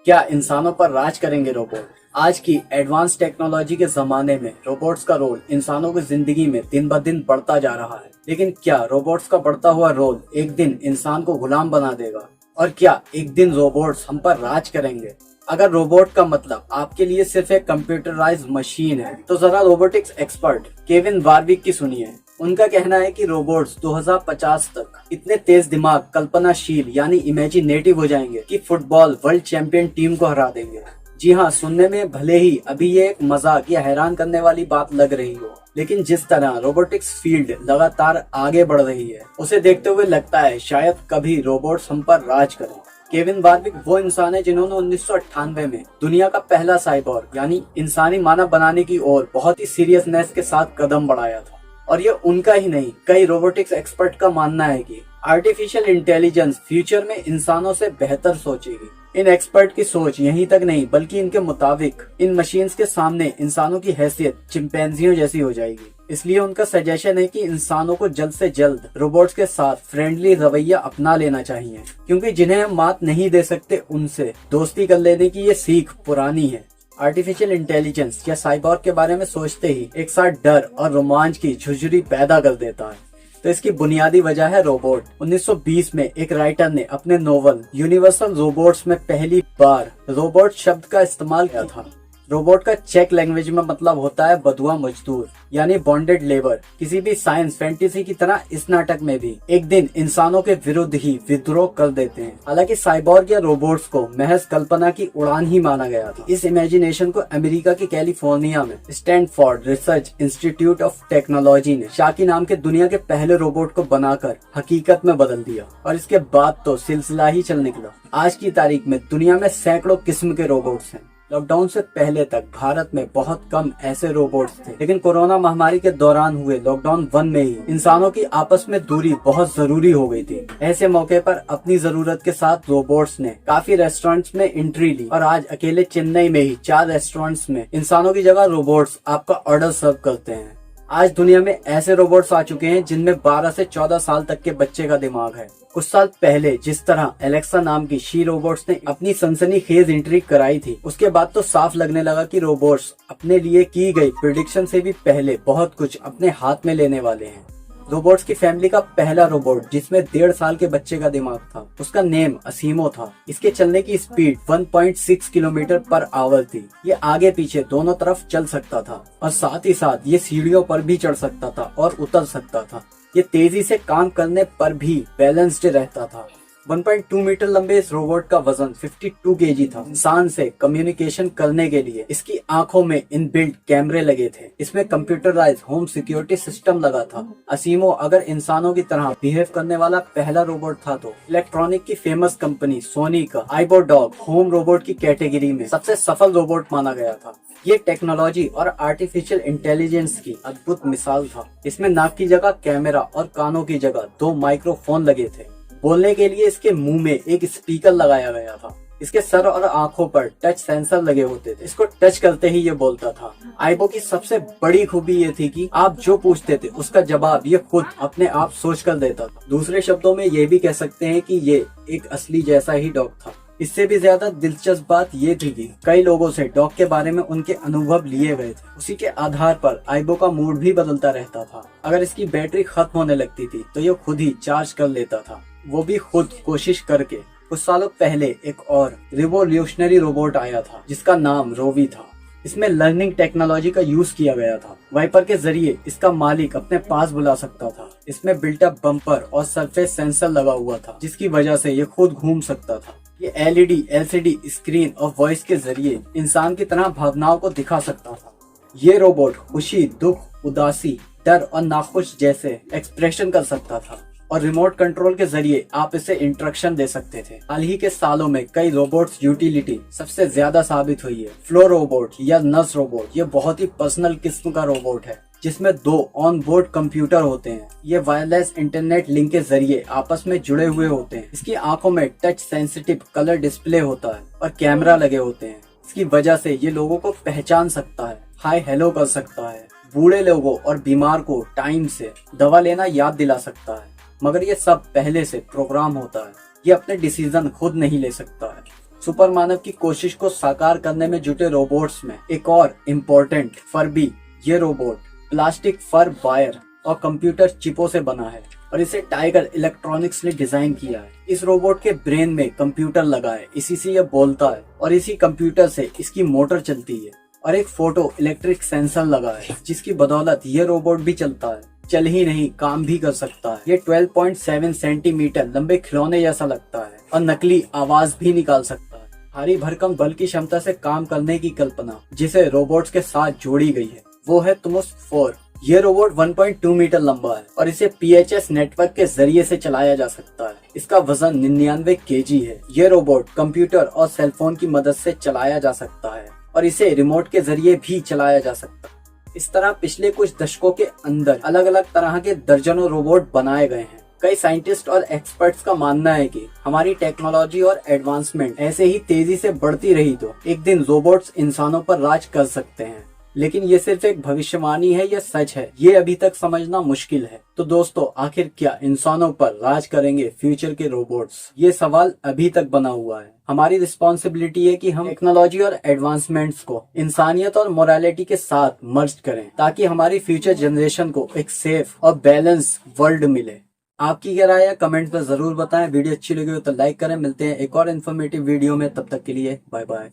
क्या इंसानों पर राज करेंगे रोबोट? आज की एडवांस टेक्नोलॉजी के जमाने में रोबोट्स का रोल इंसानों की जिंदगी में दिन ब दिन बढ़ता जा रहा है। लेकिन क्या रोबोट्स का बढ़ता हुआ रोल एक दिन इंसान को गुलाम बना देगा? और क्या एक दिन रोबोट्स हम पर राज करेंगे? अगर रोबोट का मतलब आपके लिए सिर्फ एक कंप्यूटराइज्ड मशीन है, तो जरा रोबोटिक्स एक्सपर्ट केविन वार्विक की सुनिए। उनका कहना है कि रोबोट्स 2050 तक इतने तेज दिमाग, कल्पनाशील यानी इमेजिनेटिव हो जाएंगे कि फुटबॉल वर्ल्ड चैंपियन टीम को हरा देंगे। जी हाँ, सुनने में भले ही अभी ये एक मजाक या हैरान करने वाली बात लग रही हो, लेकिन जिस तरह रोबोटिक्स फील्ड लगातार आगे बढ़ रही है, उसे देखते हुए लगता है शायद कभी रोबोट्स हम पर राज करें। केविन वार्विक वो इंसान है जिन्होंने 1998 में दुनिया का पहला साइबोर्ग यानी इंसानी मानव बनाने की ओर बहुत ही सीरियसनेस के साथ कदम बढ़ाया था। और ये उनका ही नहीं, कई रोबोटिक्स एक्सपर्ट का मानना है कि आर्टिफिशियल इंटेलिजेंस फ्यूचर में इंसानों से बेहतर सोचेगी। इन एक्सपर्ट की सोच यहीं तक नहीं, बल्कि इनके मुताबिक इन मशीन्स के सामने इंसानों की हैसियत चिंपैंजियों जैसी हो जाएगी। इसलिए उनका सजेशन है कि इंसानों को जल्द से जल्द रोबोट्स के साथ फ्रेंडली रवैया अपना लेना चाहिए, क्योंकि जिन्हें हम मात नहीं दे सकते उनसे दोस्ती कर लेने की ये सीख पुरानी है। आर्टिफिशियल इंटेलिजेंस या साइबोर्ग के बारे में सोचते ही एक साथ डर और रोमांच की झुर्री पैदा कर देता है। तो इसकी बुनियादी वजह है रोबोट। 1920 में एक राइटर ने अपने नोवेल यूनिवर्सल रोबोट्स में पहली बार रोबोट शब्द का इस्तेमाल किया था। रोबोट का चेक लैंग्वेज में मतलब होता है बधुआ मजदूर यानी बॉन्डेड लेबर। किसी भी साइंस फैंटेसी की तरह इस नाटक में भी एक दिन इंसानों के विरुद्ध ही विद्रोह कर देते हैं। हालांकि साइबोर्ग या रोबोट्स को महज कल्पना की उड़ान ही माना गया था। इस इमेजिनेशन को अमेरिका के कैलिफोर्निया में Stanford research institute of technology ने शाकी नाम के दुनिया के पहले रोबोट को बनाकर हकीकत में बदल दिया। और इसके बाद तो सिलसिला ही चल निकला। आज की तारीख में दुनिया में सैकड़ों किस्म के रोबोट्स हैं। लॉकडाउन से पहले तक भारत में बहुत कम ऐसे रोबोट्स थे, लेकिन कोरोना महामारी के दौरान हुए लॉकडाउन 1 में ही इंसानों की आपस में दूरी बहुत जरूरी हो गई थी। ऐसे मौके पर अपनी जरूरत के साथ रोबोट्स ने काफी रेस्टोरेंट्स में एंट्री ली और आज अकेले चेन्नई में ही 4 रेस्टोरेंट्स में इंसानों की जगह रोबोट्स आपका ऑर्डर सर्व करते हैं। आज दुनिया में ऐसे रोबोट्स आ चुके हैं जिनमें 12 से 14 साल तक के बच्चे का दिमाग है। कुछ साल पहले जिस तरह एलेक्सा नाम की शी रोबोट्स ने अपनी सनसनीखेज एंट्री कराई थी, उसके बाद तो साफ लगने लगा कि रोबोट्स अपने लिए की गई प्रेडिक्शन से भी पहले बहुत कुछ अपने हाथ में लेने वाले हैं। रोबोट्स की फैमिली का पहला रोबोट जिसमें 1.5 साल के बच्चे का दिमाग था, उसका नेम असीमो था। इसके चलने की स्पीड 1.6 किलोमीटर पर आवर थी। ये आगे पीछे दोनों तरफ चल सकता था और साथ ही साथ ये सीढ़ियों पर भी चढ़ सकता था और उतर सकता था। ये तेजी से काम करने पर भी बैलेंस्ड रहता था। 1.2 मीटर लंबे इस रोबोट का वजन 52 केजी था। इंसान से कम्युनिकेशन करने के लिए इसकी आंखों में इनबिल्ट कैमरे लगे थे। इसमें कंप्यूटराइज्ड होम सिक्योरिटी सिस्टम लगा था। असीमो अगर इंसानों की तरह बिहेव करने वाला पहला रोबोट था, तो इलेक्ट्रॉनिक की फेमस कंपनी सोनी का आइबो डॉग होम रोबोट की कैटेगरी में सबसे सफल रोबोट माना गया था। ये टेक्नोलॉजी और आर्टिफिशियल इंटेलिजेंस की अद्भुत मिसाल था। इसमें नाक की जगह कैमरा और कानों की जगह 2 माइक्रोफोन लगे थे। बोलने के लिए इसके मुंह में एक स्पीकर लगाया गया था। इसके सर और आंखों पर टच सेंसर लगे होते थे। इसको टच करते ही ये बोलता था। आइबो की सबसे बड़ी खूबी ये थी कि आप जो पूछते थे उसका जवाब ये खुद अपने आप सोच कर देता था। दूसरे शब्दों में ये भी कह सकते हैं कि ये एक असली जैसा ही डॉग था। इससे भी ज्यादा दिलचस्प बात ये थी कि कई लोगों से डॉग के बारे में उनके अनुभव लिए गए थे। उसी के आधार पर आइबो का मूड भी बदलता रहता था। अगर इसकी बैटरी खत्म होने लगती थी तो ये खुद ही चार्ज कर लेता था, वो भी खुद कोशिश करके। कुछ सालों पहले एक और रिवोल्यूशनरी रोबोट आया था जिसका नाम रोवी था। इसमें लर्निंग टेक्नोलॉजी का यूज किया गया था। वाइपर के जरिए इसका मालिक अपने पास बुला सकता था। इसमें बिल्टअप बम्पर और सरफेस सेंसर लगा हुआ था, जिसकी वजह से ये खुद घूम सकता था। ये LED, LCD स्क्रीन और वॉइस के जरिए इंसान की तरह भावनाओं को दिखा सकता था। ये रोबोट खुशी, दुख, उदासी, डर और नाखुश जैसे एक्सप्रेशन कर सकता था और रिमोट कंट्रोल के जरिए आप इसे इंस्ट्रक्शन दे सकते थे। हाल ही के सालों में कई रोबोट्स यूटिलिटी सबसे ज्यादा साबित हुई है। फ्लो रोबोट या नर्स रोबोट ये बहुत ही पर्सनल किस्म का रोबोट है, जिसमें 2 ऑन बोर्ड कंप्यूटर होते हैं। ये वायरलेस इंटरनेट लिंक के जरिए आपस में जुड़े हुए होते हैं। इसकी आंखों में टच सेंसिटिव कलर डिस्प्ले होता है और कैमरा लगे होते हैं। इसकी वजह से ये लोगों को पहचान सकता है, हाय हेलो कर सकता है, बूढ़े लोगों और बीमार को टाइम से दवा लेना याद दिला सकता है। मगर ये सब पहले से प्रोग्राम होता है। ये अपने डिसीजन खुद नहीं ले सकता है। सुपर मानव की कोशिश को साकार करने में जुटे रोबोट्स में एक और इम्पोर्टेंट फरबी। ये रोबोट प्लास्टिक फर वायर और कंप्यूटर चिपों से बना है और इसे टाइगर इलेक्ट्रॉनिक्स ने डिजाइन किया है। इस रोबोट के ब्रेन में कंप्यूटर लगा है, इसी से यह बोलता है और इसी कंप्यूटर से इसकी मोटर चलती है और एक फोटो इलेक्ट्रिक सेंसर लगा है जिसकी बदौलत ये रोबोट भी चलता है, चल ही नहीं काम भी कर सकता है। ये 12.7 सेंटीमीटर लंबे खिलौने जैसा लगता है और नकली आवाज भी निकाल सकता है। भारी भरकम बल की क्षमता से काम करने की कल्पना जिसे रोबोट्स के साथ जोड़ी गई है वो है तुमुस 4। ये रोबोट 1.2 मीटर लंबा है और इसे PHS नेटवर्क के जरिए से चलाया जा सकता है। इसका वजन 99 kg है। ये रोबोट कंप्यूटर और सेलफोन की मदद से चलाया जा सकता है और इसे रिमोट के जरिए भी चलाया जा सकता है। इस तरह पिछले कुछ दशकों के अंदर अलग अलग तरह के दर्जनों रोबोट बनाए गए हैं। कई साइंटिस्ट और एक्सपर्ट्स का मानना है कि हमारी टेक्नोलॉजी और एडवांसमेंट ऐसे ही तेजी से बढ़ती रही तो एक दिन रोबोट्स इंसानों पर राज कर सकते हैं। लेकिन ये सिर्फ एक भविष्यवाणी है या सच है, ये अभी तक समझना मुश्किल है। तो दोस्तों, आखिर क्या इंसानों पर राज करेंगे फ्यूचर के रोबोट्स? ये सवाल अभी तक बना हुआ है। हमारी रिस्पॉन्सिबिलिटी है कि हम टेक्नोलॉजी और एडवांसमेंट्स को इंसानियत और मोरालिटी के साथ मर्ज करें ताकि हमारी फ्यूचर जनरेशन को एक सेफ और बैलेंस वर्ल्ड मिले। आपकी क्या राय है कमेंट में जरूर बताएं। वीडियो अच्छी लगी हो तो लाइक करें। मिलते हैं एक और इन्फॉर्मेटिव वीडियो में, तब तक के लिए बाय बाय।